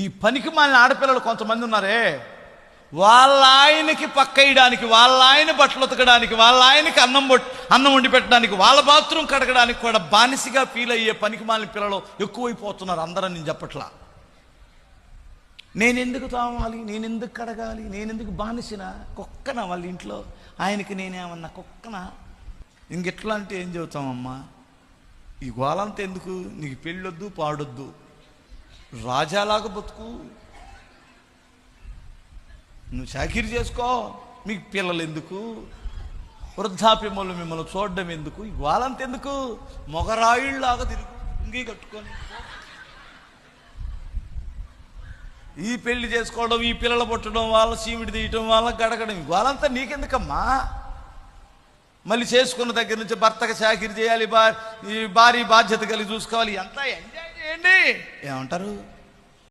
ఈ పనికి మాలిన ఆడపిల్లలు కొంతమంది ఉన్నారే, వాళ్ళ ఆయనకి పక్కయడానికి, వాళ్ళ ఆయన బట్టలు ఉతకడానికి, వాళ్ళ ఆయనకి అన్నం వండి పెట్టడానికి, వాళ్ళ బాత్రూమ్ కడగడానికి కూడా బానిసగా ఫీల్ అయ్యే పనికి మాలిన పిల్లలు ఎక్కువైపోతున్నారు. అందరని నేను చెప్పట్లా. నేనెందుకు తావాలి, నేనెందుకు కడగాలి, నేనెందుకు బానిసినా, కుక్కనా వాళ్ళ ఇంట్లో, ఆయనకి నేనేమన్నా కుక్కనా? ఇంకెట్లా అంటే ఏం చెబుతామమ్మా, ఈ గోలంతా ఎందుకు, నీకు పెళ్ళొద్దు పాడొద్దు, రాజాలాగా బతుకు, నువ్వు చాకిరీ చేసుకో, మీకు పిల్లలు ఎందుకు, వృద్ధాప్యములు మిమ్మల్ని చూడడం ఎందుకు, ఈ గోలంత ఎందుకు, మొగరాయిళ్ళలాగా తిరుగు ఇంగి కట్టుకొని, ఈ పెళ్లి చేసుకోవడం, ఈ పిల్లలు పుట్టడం, వాళ్ళ చీమిడి తీయటం, వాళ్ళ గడగడం, ఈ గోలంతా నీకెందుకమ్మా? మళ్ళీ చేసుకున్న దగ్గర నుంచి భర్తకు చాకిరీ చేయాలి, ఈ భారీ బాధ్యత కలిగి చూసుకోవాలి, ఎంత ఎంజాయ్ చేయండి. ఏమంటారు?